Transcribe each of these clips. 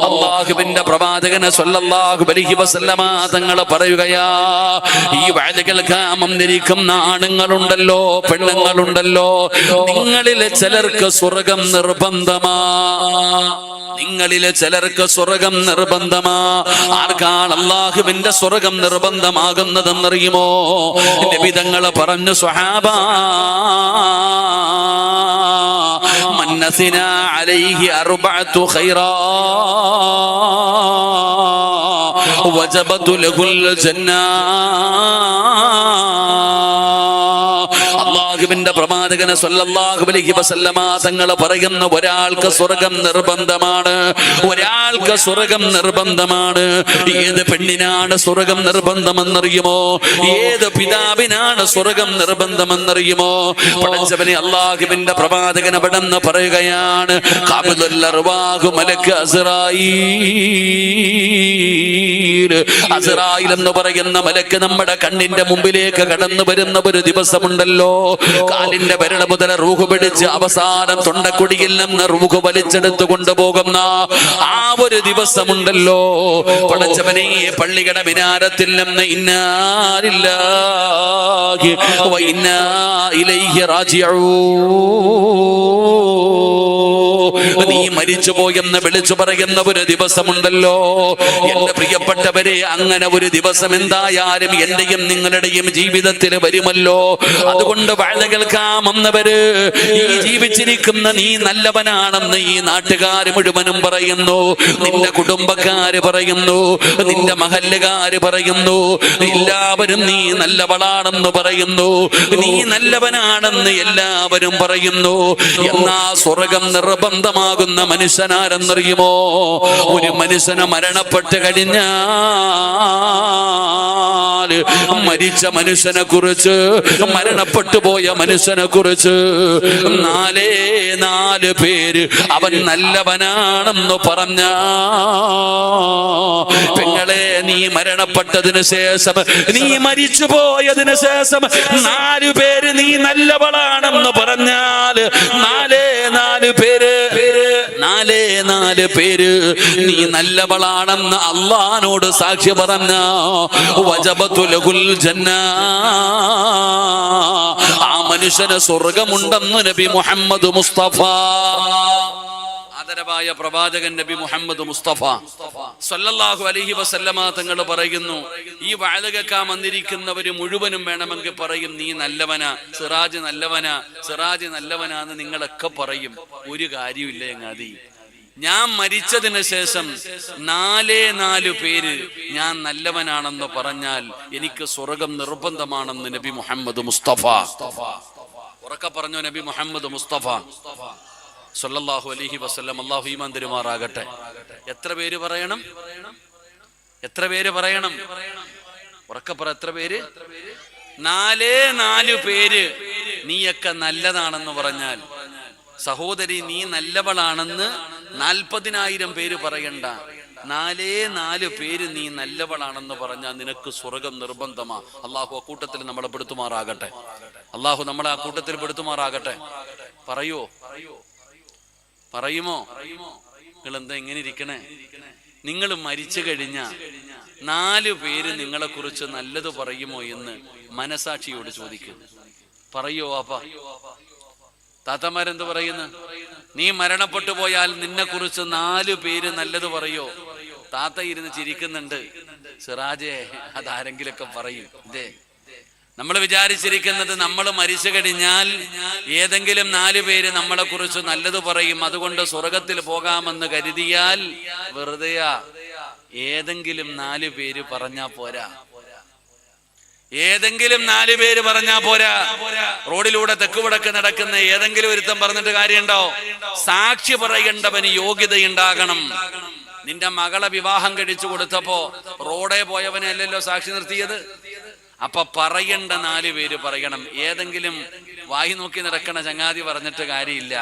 അല്ലാഹുവിന്റെ പ്രവാചകന് സ്വല്ലല്ലാഹു അലൈഹി വസല്ലമ തങ്ങൾ പറയുകയാ, ഈ വഅദ കേൾക്കാൻ വന്നിരിക്കുന്ന ആണുങ്ങളുണ്ടല്ലോ, പെണ്ണുങ്ങളുണ്ടല്ലോ, നിങ്ങളിലെ ചിലർക്ക് സ്വർഗം നിർബന്ധമാ. നിങ്ങളിലെ ചിലർക്ക് സ്വർഗം നിർബന്ധമാ. ആർക്കാണ് അല്ലാഹുവിന്റെ സ്വർഗം നിർബന്ധമാകുന്നതെന്നറിയുമോ? നബി തങ്ങൾ പറഞ്ഞു, സ്വഹാബാ മനസിന അലൈഹി അർബഅതു ഖൈറാ വജബതു ലഹുൽ ജന്നാ. അല്ലാഹുവിന്റെ പ്രവാചകൻ സ്വല്ലല്ലാഹു അലൈഹി വസല്ലമ തങ്ങൾ പറയുന്ന, ഒരാൾക്ക് സ്വർഗം നിർബന്ധമാണ്, ഒരാൾക്ക് സ്വർഗം നിർബന്ധമാണ്. ഏത് പെണ്ണിനാണ് സ്വർഗം നിർബന്ധമെന്നറിയുമോ? ഏത് പിതാവിനാണ് സ്വർഗം നിർബന്ധമെന്നറിയുമോ? പടച്ചവനെ അല്ലാഹുവിന്റെ പ്രവാചകൻ അവിടെന്ന് പറയുകയാണ്, ഖാബിദുൽ അർവാഹു മലക്ക് അസ്റായീൽ. അസ്റായീൽ എന്ന് പറയുന്ന മലക്ക് നമ്മുടെ കണ്ണിന്റെ മുമ്പിലേക്ക് കടന്നു വരുന്ന ഒരു ദിവസമുണ്ടല്ലോ, കാലിന്റെ വിരൽ മുതൽ റൂഹ് പിടിച്ച് അവസാനം തൊണ്ടക്കുടിയിൽ നിന്ന് റൂഹ് വലിച്ചെടുത്തു കൊണ്ടുപോകുന്ന ആ ഒരു ദിവസമുണ്ടല്ലോ. പടച്ചവനെ, പള്ളിയുടെ മിനാരത്തിൽ നിന്ന് ഇന്നാ ലില്ലാഹി വ ഇന്നാ ഇലൈഹി റാജിഊൻ, നീ മരിച്ചുപോയെന്ന് വിളിച്ചു പറയുന്ന ഒരു ദിവസമുണ്ടല്ലോ. എന്റെ പ്രിയപ്പെട്ടവരെ, അങ്ങനെ ഒരു ദിവസം എന്തായാലും എന്റെയും നിങ്ങളുടെയും ജീവിതത്തിൽ വരുമല്ലോ. അതുകൊണ്ട് വഅദ കേൾക്കാൻ വന്നവര്, ഈ ജീവിച്ചിരിക്കുന്ന നീ നല്ലവനാണെന്ന് ഈ നാട്ടുകാർ മുഴുവനും പറയുന്നു, നിന്റെ കുടുംബക്കാര് പറയുന്നു, നിന്റെ മഹല്ലുകാര് പറയുന്നു, എല്ലാവരും നീ നല്ലവളാണെന്ന് പറയുന്നു, നീ നല്ലവനാണെന്ന് എല്ലാവരും പറയുന്നു. എന്നാ സ്വർഗം നിർബന്ധമാകുന്ന മനുഷ്യനാരെന്നറിയുമോ? ഒരു മനുഷ്യനെ മരണപ്പെട്ട് കഴിഞ്ഞാൽ മരിച്ച മനുഷ്യനെ കുറിച്ച്, മരണപ്പെട്ടു പോയ മനുഷ്യനെ കുറിച്ച് നാല് പേര് അവൻ നല്ലവനാണെന്ന് പറഞ്ഞ, പെങ്ങളെ, നീ മരണപ്പെട്ടതിന് ശേഷം, നീ മരിച്ചു പോയതിനു ശേഷം 4 പേര് നീ നല്ലവളാണെന്ന് പറഞ്ഞാൽ, നാല് പേര് നീ നല്ലവളാണെന്ന് അല്ലാഹുവോട് സാക്ഷി പറഞ്ഞ, വജബതു ലഹുൽ ജന്നാ, ആ മനുഷ്യന് സ്വർഗമുണ്ടെന്ന് നബി മുഹമ്മദ് മുസ്തഫ, ആദരവായ പ്രവാചകൻ നബി മുഹമ്മദ് മുസ്തഫ സ്വല്ലല്ലാഹു അലൈഹി വസല്ലമ തങ്ങൾ പറയുന്നു, ഈ വഅദ കേൾക്കാൻ വന്നിരിക്കുന്നവര് മുഴുവനും വേണമെങ്കിൽ പറയും, നീ നല്ലവനാ, സിറാജ് നല്ലവനാ, സിറാജ് നല്ലവനാന്ന് നിങ്ങളൊക്കെ പറയും. ഒരു കാര്യമില്ല ചങ്ങാതി. ഞാൻ മരിച്ചതിന് ശേഷം 4 പേര് ഞാൻ നല്ലവനാണെന്ന് പറഞ്ഞാൽ എനിക്ക് സ്വർഗം നിർബന്ധമാണെന്ന് നബി മുഹമ്മദ് മുസ്തഫ. ഉറക്കെ പറഞ്ഞു നബി മുഹമ്മദ് മുസ്തഫ സ്വല്ലല്ലാഹു അലൈഹി വസല്ലം. അല്ലാഹു ഈമാൻ തരുമാറാകട്ടെ. എത്ര പേര് പറയണം? എത്ര പേര് പറയണം? ഉറക്കെ പറ, എത്ര പേര്? 4 പേര് നീയൊക്കെ നല്ലതാണെന്ന് പറഞ്ഞാൽ, സഹോദരി, നീ നല്ലവളാണെന്ന് 40,000 പേര് പറയണ്ട. 4 പേര് നീ നല്ലവളാണെന്ന് പറഞ്ഞാൽ നിനക്ക് സ്വർഗം നിർബന്ധമാ. അള്ളാഹു ആ കൂട്ടത്തിൽ നമ്മളെ പെടുത്തുമാറാകട്ടെ. അള്ളാഹു നമ്മളെ ആ കൂട്ടത്തിൽ പെടുത്തുമാറാകട്ടെ. പറയുമോ? നിങ്ങൾ എന്താ ഇങ്ങനെ ഇരിക്കണേ? നിങ്ങൾ മരിച്ചു കഴിഞ്ഞ 4 പേര് നിങ്ങളെ കുറിച്ച് നല്ലത് പറയുമോ എന്ന് മനസാക്ഷിയോട് ചോദിക്കും. പറയോ അപ്പ? താത്തമാരെന്ത് പറയുന്നു? നീ മരണപ്പെട്ടു പോയാൽ നിന്നെ കുറിച്ച് 4 പേര് നല്ലത് പറയോ? താത്ത ഇരുന്ന് ചിരിക്കുന്നുണ്ട്. സിറാജേ, അതാരെങ്കിലൊക്കെ പറയും. ഇതേ നമ്മൾ വിചാരിച്ചിരിക്കുന്നത്, നമ്മൾ മരിച്ചു കഴിഞ്ഞാൽ ഏതെങ്കിലും 4 പേര് നമ്മളെ കുറിച്ച് നല്ലത് പറയും, അതുകൊണ്ട് സ്വർഗത്തിൽ പോകാമെന്ന് കരുതിയാൽ വെറുതെയാ. ഏതെങ്കിലും 4 പേര് പറഞ്ഞാ പോരാ. ഏതെങ്കിലും 4 പേര് പറഞ്ഞാ പോരാ. റോഡിലൂടെ തെക്ക് വടക്ക് നടക്കുന്ന ഏതെങ്കിലും ഒരുത്തം പറഞ്ഞിട്ട് കാര്യമുണ്ടോ? സാക്ഷി പറയേണ്ടവന് യോഗ്യതയുണ്ടാകണം. നിന്റെ മകളെ വിവാഹം കഴിച്ചു കൊടുത്തപ്പോ റോഡേ പോയവനെ അല്ലല്ലോ സാക്ഷി നിർത്തിയത്. അപ്പൊ പറയേണ്ട 4 പേര് പറയണം. ഏതെങ്കിലും വായി നോക്കി നടക്കണ ചങ്ങാതി പറഞ്ഞിട്ട് കാര്യമില്ല.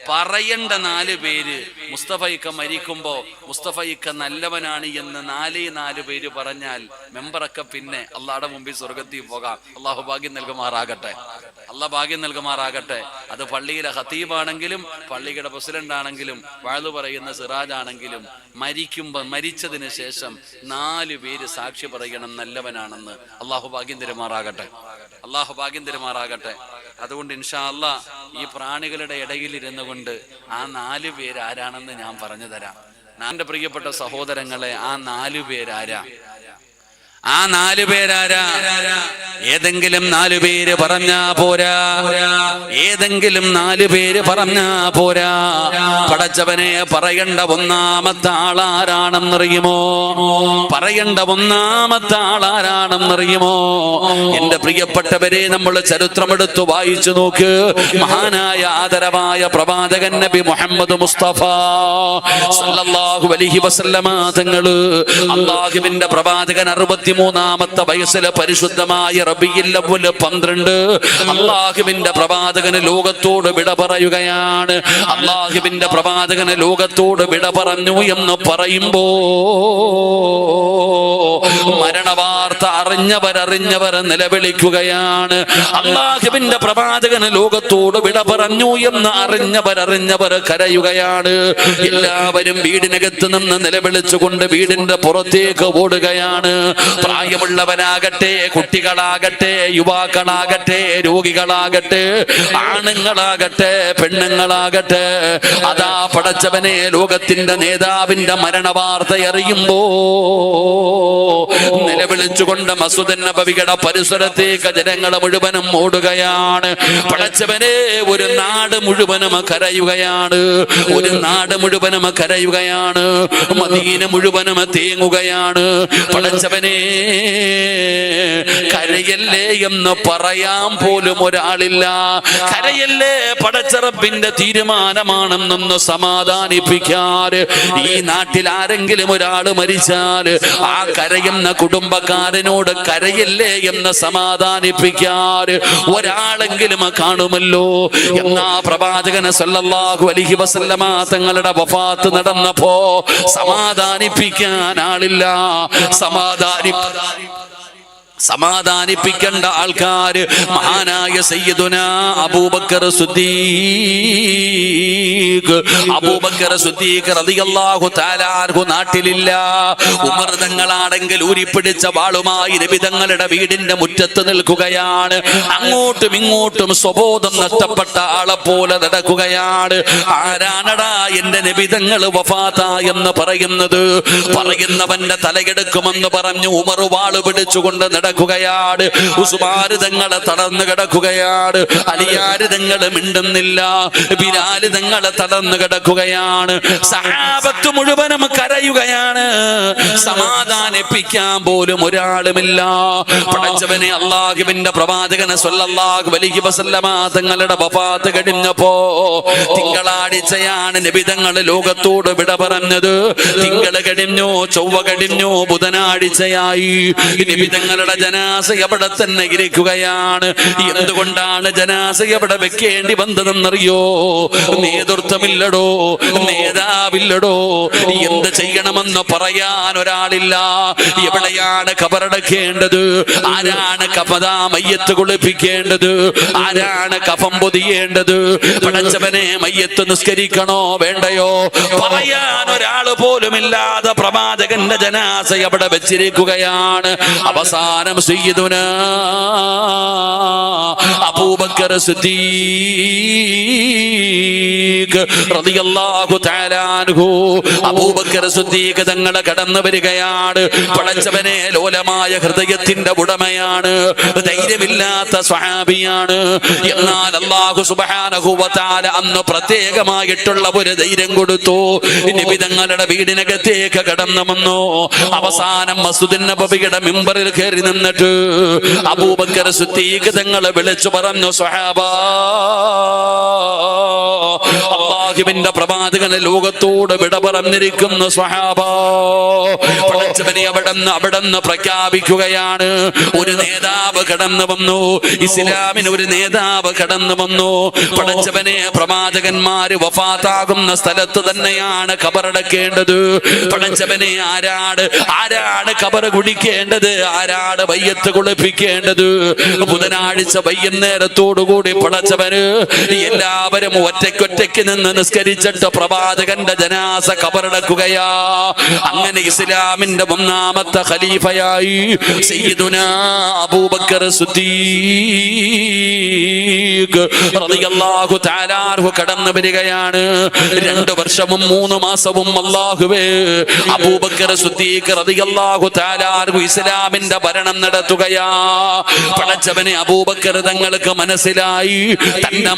പറയേണ്ട 4 പേര് മുസ്തഫയ്ക്ക മരിക്കുമ്പോ മുസ്തഫയ്ക്ക നല്ലവനാണ് എന്ന് 4 പേര് പറഞ്ഞാൽ മെമ്പറൊക്കെ പിന്നെ അള്ളാഹുടെ മുമ്പിൽ സ്വർഗത്തിൽ പോകാം. അള്ളാഹു ഭാഗ്യം നൽകുമാറാകട്ടെ. അള്ളാഹ് ഭാഗ്യം നൽകുമാറാകട്ടെ. അത് പള്ളിയിലെ ഖതീബാണെങ്കിലും പള്ളിയുടെ പ്രസിഡന്റ് ആണെങ്കിലും വഅദ് പറയുന്ന സിറാജ് ആണെങ്കിലും മരിച്ചതിന് ശേഷം 4 പേര് സാക്ഷി പറയണം നല്ലവനാണെന്ന്. അള്ളാഹു ഭാഗ്യം തരുമാറാകട്ടെ. അള്ളാഹു ഭാഗ്യം തരുമാറാകട്ടെ. അതുകൊണ്ട് ഇൻഷാ അല്ലാഹ് ഈ പ്രാണികളുടെ ഇടയിൽ ഇരുന്നു കൊണ്ട് ആ 4 പേര് ആരാണെന്ന് ഞാൻ പറഞ്ഞു തരാം. എൻ്റെ പ്രിയപ്പെട്ട സഹോദരങ്ങളെ, ആ 4 പേരാരാ? ആ 4 പേരാരാ? ഏതെങ്കിലും 4 പേര് പറഞ്ഞാ പോരാ. ഏതെങ്കിലും 4 പേര് പറഞ്ഞാ പോരാ. പടച്ചവനെ, പറയേണ്ട 1ാമത്തെ ആളാരാണെന്നറിയുമോ? പറയേണ്ട 1ാമത്തെ ആളാരാണെന്നറിയുമോ? എന്റെ പ്രിയപ്പെട്ടവരെ, നമ്മൾ ചരിത്രമെടുത്ത് വായിച്ചു നോക്ക്. മഹാനായ ആദരവായ പ്രവാചകൻ നബി മുഹമ്മദ് മുസ്തഫ സല്ലല്ലാഹു അലൈഹി വസല്ലമ തങ്ങള് അല്ലാഹുവിന്റെ പ്രവാചകൻ 63ാമത്തെ വയസ്സിലെ പരിശുദ്ധമായ റബീഉൽ അവ്വൽ 12 അല്ലാഹുവിന്റെ പ്രവാചകന് ലോകത്തോട് വിട പറയുകയാണ്. അല്ലാഹുവിന്റെ പ്രവാചകന് ലോകത്തോട് വിട പറഞ്ഞു എന്ന് പറയുമ്പോ മരണവാർത്ത അറിഞ്ഞവർ നിലവിളിക്കുകയാണ്. അല്ലാഹുവിന്റെ പ്രവാചകന് ലോകത്തോട് വിട പറഞ്ഞു എന്ന് അറിഞ്ഞവർ കരയുകയാണ്. എല്ലാവരും വീടിനകത്ത് നിന്ന് നിലവിളിച്ചുകൊണ്ട് വീടിന്റെ പുറത്തേക്ക് ഓടുകയാണ്. പ്രായമുള്ളവനാകട്ടെ, കുട്ടികളാകട്ടെ, യുവാക്കളാകട്ടെ, രോഗികളാകട്ടെ, ആണുങ്ങളാകട്ടെ, പെണ്ണുങ്ങളാകട്ടെ, അതാ പടച്ചവനെ ലോകത്തിന്റെ നേതാവിന്റെ മരണവാർത്ത അറിയുമ്പോ നിലവിളിച്ചുകൊണ്ട് മസ്ജിദ് നബവിയുടെ പരിസരത്തേക്ക് ജനങ്ങൾ മുഴുവനും ഓടുകയാണ്. പടച്ചവനെ, ഒരു നാട് മുഴുവനും കരയുകയാണ്. ഒരു നാട് മുഴുവനും കരയുകയാണ്. മദീന മുഴുവനും തേങ്ങുകയാണ്. പടച്ചവനെ, കരയല്ലേ എന്ന് പറയാൻ പോലും ഒരാളില്ല. കരയല്ലേ, പടച്ചറപ്പിന്റെ തീരുമാനമാണെന്നൊന്ന് സമാധാനിപ്പിക്കാറ്. ഈ നാട്ടിൽ ആരെങ്കിലും ഒരാൾ മരിച്ചാൽ ആ കരയുന്ന കുടുംബക്കാരനോട് കരയല്ലേ എന്ന് സമാധാനിപ്പിക്കാറ് ഒരാളെങ്കിലും കാണുമല്ലോ. എന്നാ പ്രവാചകൻ സല്ലല്ലാഹു അലൈഹി വസല്ലമ തങ്ങളുടെ വഫാത്ത് നടന്നപ്പോ സമാധാനിപ്പിക്കാൻ ആളില്ല. സമാധാനിപ്പിക്കേണ്ട ആൾക്കാര് മഹാനായ സയ്യിദുനാ അബൂബക്കർ സിദ്ദീഖ് റളിയല്ലാഹു തആല അൻഹു നാട്ടിലില്ല. ഉമർ തങ്ങളാണെങ്കിൽ ഊരിപ്പിടിച്ച വാളുമായി നബി തങ്ങളുടെ വീടിന്റെ മുറ്റത്ത് നിൽക്കുകയാണ്. അങ്ങോട്ടും ഇങ്ങോട്ടും സ്വബോധം നഷ്ടപ്പെട്ട ആളെ പോലെ നടക്കുകയാണ്. ആരാണടാ എന്റെ നബി തങ്ങൾ വഫാത്തായെന്ന് പറയുന്നത്? പറയുന്നവന്റെ തലയെടുക്കുമെന്ന് പറഞ്ഞു ഉമർ വാള് പിടിച്ചുകൊണ്ട് നടക്കുകയാണ്. ഉസ്മാൻ തങ്ങളെ തടർന്നു കിടക്കുകയാണ്. അലിയാര് തങ്ങൾ മിണ്ടുന്നില്ല. ബിലാൽ തങ്ങളെ തടർന്നു കിടക്കുകയാണ്. സഹാബത്ത് മുഴുവനും കരയുകയാണ്. സമാധാനിപ്പിക്കാൻ പോലും ഒരാളുമില്ല. പടച്ചവനെ, അല്ലാഹുവിന്റെ പ്രവാചകൻ സല്ലല്ലാഹു അലൈഹി വസല്ലമ തങ്ങളുടെ വഫാത്ത് കഴിഞ്ഞപ്പോ തിങ്കളാഴ്ചയാണ് നബി തങ്ങൾ ലോകത്തോട് വിട പറഞ്ഞത്. തിങ്കൾ കഴിഞ്ഞു, ചൊവ്വ കഴിഞ്ഞു, ബുധനാഴ്ചയായി. നബി തങ്ങളുടെ ജനാസ എവിടെ തന്നെ ഇരിക്കുകയാണ്. എന്തുകൊണ്ടാണ് ജനാസ എവിടെ വെക്കേണ്ടി വന്നതെന്നറിയോ? നേതൃത്വമില്ലടോ, നേതാവില്ലടോ. എന്ത് ചെയ്യണമെന്ന് പറയാൻ ഒരാളില്ല. എവിടെയാണ് ഖബറടക്കേണ്ടത്? ആരാണ് കഫദാ മയ്യത്ത് കുളിപ്പിക്കേണ്ടത്? ആരാണ് കഫം പൊതിയേണ്ടത്? പടച്ചവനെ, മയ്യത്ത് നിസ്കരിക്കണോ വേണ്ടയോ പറയാൻ ഒരാള് പോലുമില്ലാതെ പ്രവാചകന്റെ ജനാസ എവിടെ വെച്ചിരിക്കുകയാണ്. അവസാനം സയ്യിദുനാ അബൂബക്കർ സിദ്ദീഖ് റളിയല്ലാഹു തആല അൻഹു, അബൂബക്കർ സിദ്ദീഖ് തങ്ങൾ കടന്നു വരികയാണ്. പടച്ചവനെ, ലോലമായ ഹൃദയത്തിന്റെ ഉടമയാണ്. ധൈര്യമില്ലാത്ത സ്വഹാബിയാണ്. എന്നാൽ അല്ലാഹു സുബ്ഹാനഹു വ തആല അന്ന് പ്രത്യേകമായിട്ടുള്ള ഒരു ധൈര്യം കൊടുത്തു. നബി തങ്ങളുടെ വീടിനകത്തേക്ക് കടന്നു വന്നു. അവസാനം മസ്ജിദ് നബവിയുടെ മിമ്പറിൽ കയറി നിന്ന് വന്നിട്ട് അബൂബക്കർ സിദ്ദീഖ് തങ്ങളെ വിളിച്ചു പറഞ്ഞു, സ്വഹാബാ, അല്ലാഹുവിന്റെ പ്രവാചകൻ ലോകത്തോട് വിട പറഞ്ഞിരിക്കുന്നു സ്വഹാബാ. പടച്ചവനെ അവിടെന്ന് പ്രഖ്യാപിക്കുകയാണ്, ഒരു നേതാവ് കടന്നു വന്നു, ഇസ്ലാമിന് ഒരു നേതാവ് കടന്നു വന്നു. പടച്ചവനെ, പ്രവാചകന്മാര് വഫാത്താകുന്ന സ്ഥലത്ത് തന്നെയാണ് ഖബറടക്കേണ്ടത്. പടച്ചവനെ, ആരാണ് ഖബർ കുടിക്കേണ്ടത്, ആരാണ് വയ്യത്ത് കുളിപ്പിക്കേണ്ടത്? ബുധനാഴ്ച വൈകുന്നേരത്തോടുകൂടി പടച്ചവന് എല്ലാവരും ഒറ്റയ്ക്ക് നിന്ന് നിസ്കരിച്ചിട്ട് പ്രവാചകന്റെ ജനാസ ഖബറടക്കുകയാ. അങ്ങനെ ഇസ്ലാമിന്റെ ഒന്നാമത്തെ ഖലീഫയായി സയ്യിദുനാ അബൂബക്കർ സിദ്ദീഖ് റളിയല്ലാഹു തആല അൻഹു കടന്നു വരികയാണ്. 2 വർഷവും 3 മാസവും അല്ലാഹുവേ, അബൂബക്കർ സിദ്ദീഖ് റളിയല്ലാഹു തആല അൻഹു ഇസ്ലാമിന്റെ ഭരണം നടത്തുകയാ. പടച്ചവനെ, അബൂബക്കർ തങ്ങൾക്ക് മനസ്സിലായി തന്റെ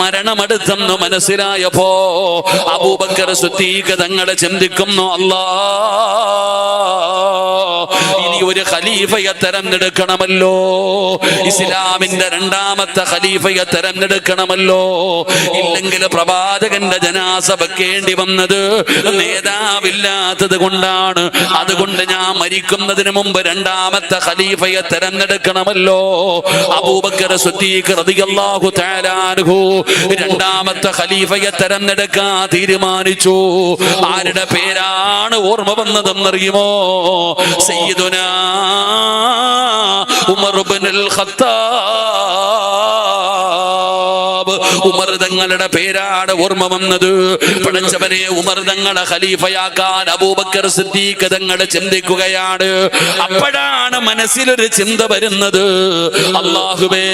മരണമടുത്തെന്ന് മനസ്സിലായപ്പോ അബൂബക്കർ സിദ്ദീഖ് തങ്ങളെ ചിന്തിക്കുന്നു, ഇനി ഒരു ഖലീഫയെ തെരഞ്ഞെടുക്കണമല്ലോ, ഇസ്ലാമിന്റെ 2ാമത്തെ ഖലീഫയെ തെരഞ്ഞെടുക്കണമല്ലോ. ഇല്ലെങ്കിൽ പ്രവാചകന്റെ ജനാസ വെക്കേണ്ടി വന്നത് നേതാവില്ലാത്തത് കൊണ്ടാണ്. അതുകൊണ്ട് ഞാൻ മരിക്കുന്നതിന് മുമ്പ് 2ാമത്തെ ഖലീഫയെ തെരഞ്ഞെടുക്കണമല്ലോ. അബൂബക്കർ സിദ്ദീഖ് റളിയല്ലാഹു തആല അൻഹു 2ാമത്തെ ഖലീഫയെ തെരഞ്ഞെടുക്കാൻ തീരുമാനിച്ചു. ആരുടെ പേരാണ് ഓർമ്മ വന്നതെന്നറിയുമോ? സയ്യിദുനാ ഉമർ ഇബ്നുൽ ഖത്താബ്. ഉമർ തങ്ങളുടെ പേരാണ് ഓർമ്മ വന്നത്. പടച്ചവനെ, ഉമർ തങ്ങളെ ഖലീഫയാക്കാൻ അബൂബക്കർ സിദ്ദീഖ് തങ്ങളെ ചിന്തിക്കുകയാണ്. അപ്പോഴാണ് മനസ്സിലൊരു ചിന്ത വരുന്നത്, അല്ലാഹുവേ,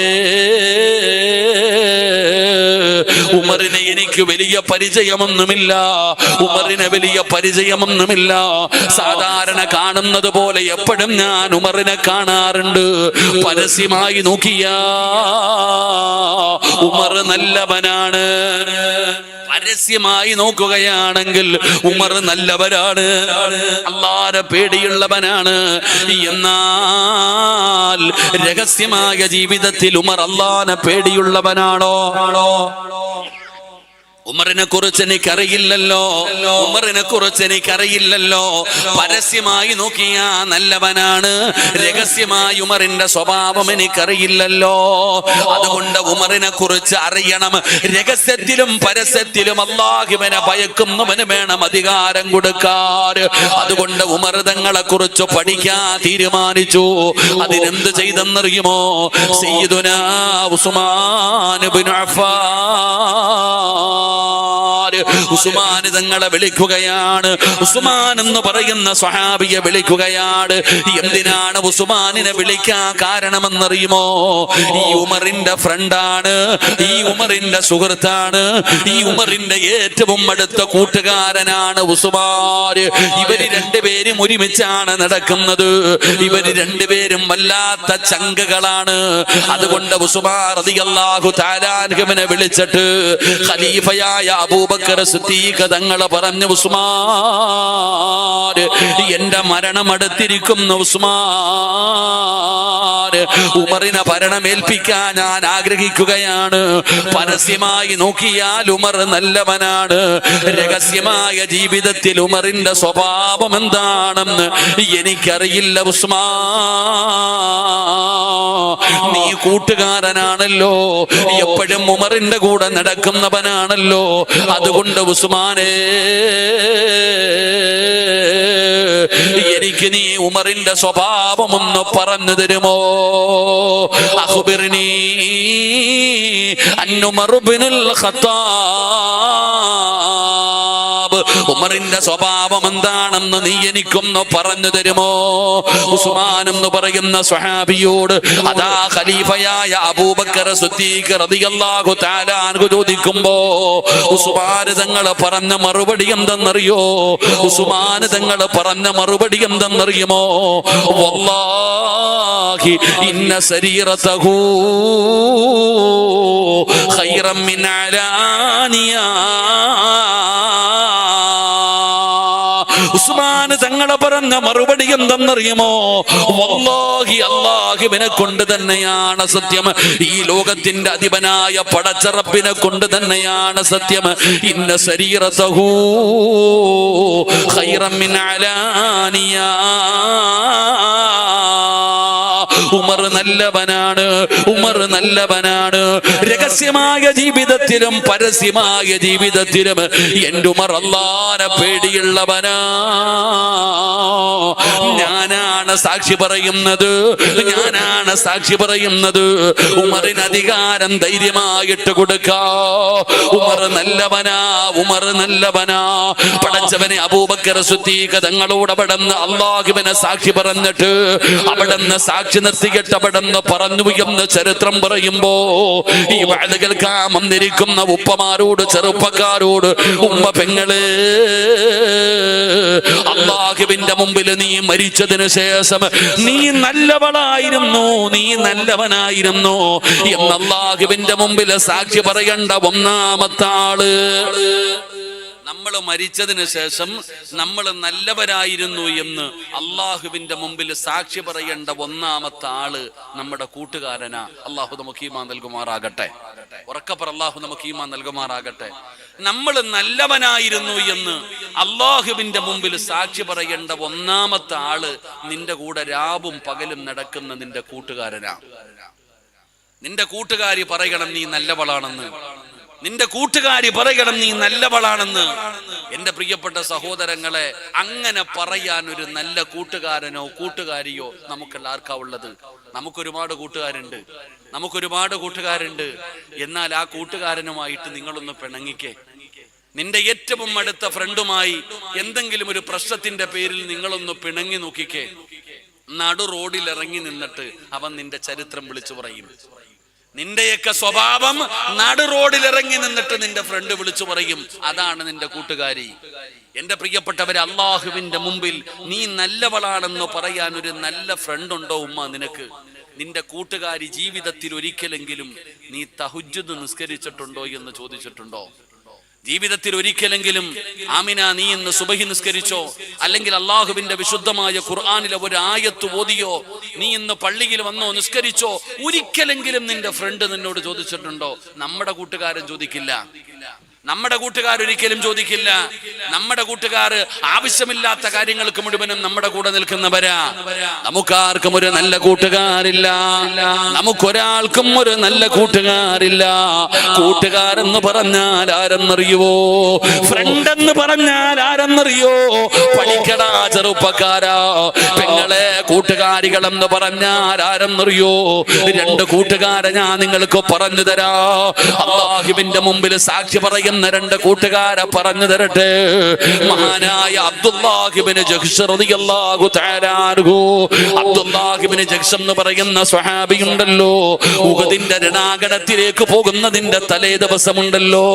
ഉമറിനെ എനിക്ക് വലിയ പരിചയമൊന്നുമില്ല. സാധാരണ കാണുന്നത് പോലെ എപ്പോഴും ഞാൻ ഉമറിനെ കാണാറുണ്ട്. പരസ്യമായി നോക്കിയാ ഉമർ നല്ലവനാണ്. പരസ്യമായി നോക്കുകയാണെങ്കിൽ ഉമർ നല്ലവരാണ്, അല്ലാഹുവിനെ പേടിയുള്ളവനാണ്. എന്നാൽ രഹസ്യമായ ജീവിതത്തിൽ ഉമർ അല്ലാഹുവിനെ പേടിയുള്ളവനാണോ? ഉമറിനെ കുറിച്ച് എനിക്കറിയില്ലല്ലോ. പരസ്യമായി നോക്കിയാ നല്ലവനാണ്, രഹസ്യമായി ഉമറിന്റെ സ്വഭാവം എനിക്കറിയില്ലല്ലോ. അതുകൊണ്ട് ഉമറിനെ കുറിച്ച് അറിയണം. രഹസ്യത്തിലും പരസ്യത്തിലും അല്ലാഹുവിനെ ഭയക്കുന്നവന് വേണം അധികാരം കൊടുക്കാൻ. അതുകൊണ്ട് ഉമർ തങ്ങളെ കുറിച്ച് പഠിക്കാൻ തീരുമാനിച്ചു. അതിനെന്ത് ചെയ്തെന്നറിയുമോ? സയ്യിദുനാ ഉസ്മാൻ ഇബ്നു അഫ്ഫാൻ ഉസ്മാൻ തങ്ങളെ വിളിക്കുകയാണ്. ഉസ്മാൻ എന്ന് പറയുന്ന സ്വഹാബിയെ വിളിക്കുകയാണ്. എന്തിനാണ് ഉസ്മാനിനെ വിളിക്കാൻ കാരണമെന്നറിയുമോ? ഈ ഉമറിന്റെ ഫ്രണ്ടാണ്, ഈ ഉമറിന്റെ സുഹൃത്താണ്, ഈ ഉമറിന്റെ ഏറ്റവും അടുത്ത കൂട്ടുകാരനാണ് ഉസ്മാൻ. ഇവര് 2 പേരും ഒരുമിച്ചാണ് നടക്കുന്നത്. ഇവര് 2 പേരും വല്ലാത്ത ചങ്കകളാണ്. അതുകൊണ്ട് ഉസ്മാൻ റളിയല്ലാഹു തആല അൻഹുവിനെ വിളിച്ചിട്ട് ഖലീഫയായ അബൂബക്കർ സിദ്ദീഖ് തങ്ങൾ പറഞ്ഞു, ഉസ്മാൻ, എന്റെ മരണം അടുത്തിരിക്കുന്നു ഉസ്മാൻ. ഉമറിനെ ഭരണമേൽപ്പിക്കാൻ ഞാൻ ആഗ്രഹിക്കുകയാണ്. പരസ്യമായി നോക്കിയാൽ ഉമർ നല്ലവനാണ്, രഹസ്യമായ ജീവിതത്തിൽ ഉമറിന്റെ സ്വഭാവം എന്താണെന്ന് എനിക്കറിയില്ല ഉസ്മാൻ. നീ കൂട്ടുകാരനാണല്ലോ, എപ്പോഴും ഉമറിന്റെ കൂടെ നടക്കുന്നവനാണല്ലോ. അതുകൊണ്ട് ഉസ്മാനെ, എനിക്ക് നീ ഉമറിന്റെ സ്വഭാവം ഒന്ന് പറഞ്ഞു തരുമോ? അഖ്ബിർനീ അൻ ഉമർ ഇബ്നുൽ ഖത്താബ്. ഉമറിന്റെ സ്വഭാവം എന്താണെന്ന് നീ എനിക്കൊന്ന് പറഞ്ഞു തരുമോ? ഉസ്മാൻ എന്ന് പറയുന്ന സ്വഹാബിയോട് അതാ ഖലീഫയായ അബൂബക്കർ സിദ്ദീഖ് റളിയല്ലാഹു തആല അൻഹു ചോദിക്കുമ്പോ ഉസ്മാൻ തങ്ങൾ പറഞ്ഞ മറുപടി എന്തെന്നറിയോ? ഉസ്മാൻ തങ്ങൾ പറഞ്ഞ മറുപടി എന്തെന്നറിയുമോ? വല്ലാഹി ഇന്ന സരീറതഹു ഖൈറൻ മിൻ അലാനിയ. ഉസ്മാൻ തങ്ങളെ പറഞ്ഞ മറുപടി എന്തെന്നറിയുമോ? വല്ലാഹി അല്ലാഹുവിനെ കൊണ്ട് തന്നെയാണ് സത്യം, ഈ ലോകത്തിന്റെ അധിപനായ പടച്ച റബ്ബിനെ കൊണ്ട് തന്നെയാണ് സത്യം. ഇന്ന സരീറതഹു ഖൈറൻ മിൻ അലാനിയ. ഉമർ നല്ലവനാണ്, ഉമർ നല്ലവനാണ്. രഹസ്യമായ ജീവിതത്തിലും പരസ്യമായ ജീവിതത്തിലും എൻ്റെ ഉമർ അല്ലാഹുവിനെ പേടിയുള്ളവനാ. ഞാനാണ് സാക്ഷി പറയുന്നത്, ഞാനാണ് സാക്ഷി പറയുന്നത്. ഉമറിന് അധികാരം ധൈര്യമായിട്ട് കൊടുക്കാ. ഉമർ നല്ലവനാ, ഉമർ നല്ലവനാ. പടച്ചവനെ അബൂബക്കർ സിദ്ദീഖ് തങ്ങളോട് അവിടുന്ന് അല്ലാഹുവിനെ സാക്ഷി പറഞ്ഞിട്ട് അവിടുന്ന് സാക്ഷി നിർത്തിയിട്ട് അവിടുന്ന് പറഞ്ഞു എന്ന് ചരിത്രം പറയുമ്പോ ഈ വഅദ് കേൾക്കാൻ വന്നിരിക്കുന്ന ഉപ്പമാരോട് ചെറുപ്പക്കാരോട്, ഉമ്മ പെങ്ങളെ, അല്ലാഹുവിന്റെ മുമ്പിൽ നീ മരിച്ചതിന് ശേഷം നീ നല്ലവളായിരുന്നു, നീ നല്ലവനായിരുന്നു എന്ന് അല്ലാഹുവിന്റെ മുമ്പിൽ സാക്ഷി പറയേണ്ട ഒന്നാമത്തെ ആള്. നമ്മൾ മരിച്ചതിന് ശേഷം നമ്മൾ നല്ലവരായിരുന്നു എന്ന് അള്ളാഹുവിന്റെ മുമ്പിൽ സാക്ഷി പറയേണ്ട ഒന്നാമത്തെ ആള് നമ്മുടെ കൂട്ടുകാരനാ. അള്ളാഹു നമുക്ക് ഈമാൻ നൽകുമാറാകട്ടെ. ഉറക്കപ്പറ, അള്ളാഹു നമുക്ക് ഈമാൻ നൽകുമാറാകട്ടെ. നമ്മൾ നല്ലവനായിരുന്നു എന്ന് അള്ളാഹുവിന്റെ മുമ്പിൽ സാക്ഷി പറയേണ്ട ഒന്നാമത്തെ ആള് നിന്റെ കൂടെ രാവും പകലും നടക്കുന്ന നിന്റെ കൂട്ടുകാരനാ. നിന്റെ കൂട്ടുകാരി പറയണം നീ നല്ലവളാണെന്ന്, നിന്റെ കൂട്ടുകാരി പറയണം നീ നല്ലവളാണെന്ന്. എന്റെ പ്രിയപ്പെട്ട സഹോദരങ്ങളെ, അങ്ങനെ പറയാൻ ഒരു നല്ല കൂട്ടുകാരനോ കൂട്ടുകാരിയോ നമുക്കെല്ലാവർക്കാ ഉള്ളത്. നമുക്കൊരുപാട് കൂട്ടുകാരുണ്ട്, നമുക്കൊരുപാട് കൂട്ടുകാരുണ്ട്. എന്നാൽ ആ കൂട്ടുകാരനുമായിട്ട് നിങ്ങളൊന്ന് പിണങ്ങിക്കേ. നിന്റെ ഏറ്റവും അടുത്ത ഫ്രണ്ടുമായി എന്തെങ്കിലും ഒരു പ്രശ്നത്തിന്റെ പേരിൽ നിങ്ങളൊന്ന് പിണങ്ങി നോക്കിക്കേ. നടു റോഡിൽ ഇറങ്ങി നിന്നിട്ട് അവൻ നിന്റെ ചരിത്രം വിളിച്ചു പറയും. നിന്റെയൊക്കെ സ്വഭാവം നടു റോഡിൽ ഇറങ്ങി നിന്നിട്ട് നിന്റെ ഫ്രണ്ട് വിളിച്ചു പറയും. അതാണ് നിന്റെ കൂട്ടുകാരി. എന്റെ പ്രിയപ്പെട്ടവരെ, അള്ളാഹുവിന്റെ മുമ്പിൽ നീ നല്ലവളാണെന്ന് പറയാൻ ഒരു നല്ല ഫ്രണ്ട് ഉണ്ടോ ഉമ്മ നിനക്ക്? നിന്റെ കൂട്ടുകാരി ജീവിതത്തിൽ ഒരിക്കലെങ്കിലും നീ തഹജ്ജുദ് നിസ്കരിച്ചിട്ടുണ്ടോ എന്ന് ചോദിച്ചിട്ടുണ്ടോ? ജീവിതത്തിൽ ഒരിക്കലെങ്കിലും ആമിന നീ ഇന്ന് സുബഹി നിസ്കരിച്ചോ? അല്ലെങ്കിൽ അള്ളാഹുവിന്റെ വിശുദ്ധമായ ഖുർആനിലെ ഒരു ആയത്ത് ഓതിയോ? നീ ഇന്ന് പള്ളിയിൽ വന്നോ, നിസ്കരിച്ചോ? ഒരിക്കലെങ്കിലും നിന്റെ ഫ്രണ്ട് നിന്നോട് ചോദിച്ചിട്ടുണ്ടോ? നമ്മുടെ കൂട്ടുകാരൻ ചോദിക്കില്ല, നമ്മുടെ കൂട്ടുകാരൊരിക്കലും ചോദിക്കില്ല. നമ്മുടെ കൂട്ടുകാർ ആവശ്യമില്ലാത്ത കാര്യങ്ങൾക്ക് മുഴുവനും നമ്മുടെ കൂടെ നിൽക്കുന്നവരാ. നമുക്കാർക്കും ഒരു നല്ല കൂട്ടുകാരില്ല, നമുക്കൊരാൾക്കും ഒരു നല്ല കൂട്ടുകാരില്ല. കൂട്ടുകാരെന്ന് പറഞ്ഞാൽ ആരെന്നറിയുവോ? ഫ്രണ്ട് എന്ന് പറഞ്ഞാൽ ആരെന്നറിയോ? പഠിക്കടാ ചെറുപ്പക്കാരാ, പെങ്ങളെ, കൂട്ടുകാരികളെന്ന് പറഞ്ഞാൽ ആരെന്നറിയോ? രണ്ട് കൂട്ടുകാരെ ഞാൻ നിങ്ങൾക്ക് പറഞ്ഞു തരാ. അല്ലാഹുവിന്റെ മുമ്പിൽ സാക്ഷി പറയുന്ന രണ്ട് കൂട്ടുകാരെ പറഞ്ഞു തരട്ടെ. മഹാനായ അബ്ദുല്ലാഹ് ഇബ്നു ജഹ്ശ് റളിയല്ലാഹു തആല അൻഹു, അബ്ദുല്ലാഹ് ഇബ്നു ജഹ്ശ് എന്ന് പറയുന്ന സ്വഹാബിയുണ്ടല്ലോ, ഉഹദിന്റെ രണാങ്കണത്തിലേക്ക് പോകുന്നതിന്റെ തലേ ദിവസമുണ്ടല്ലോ,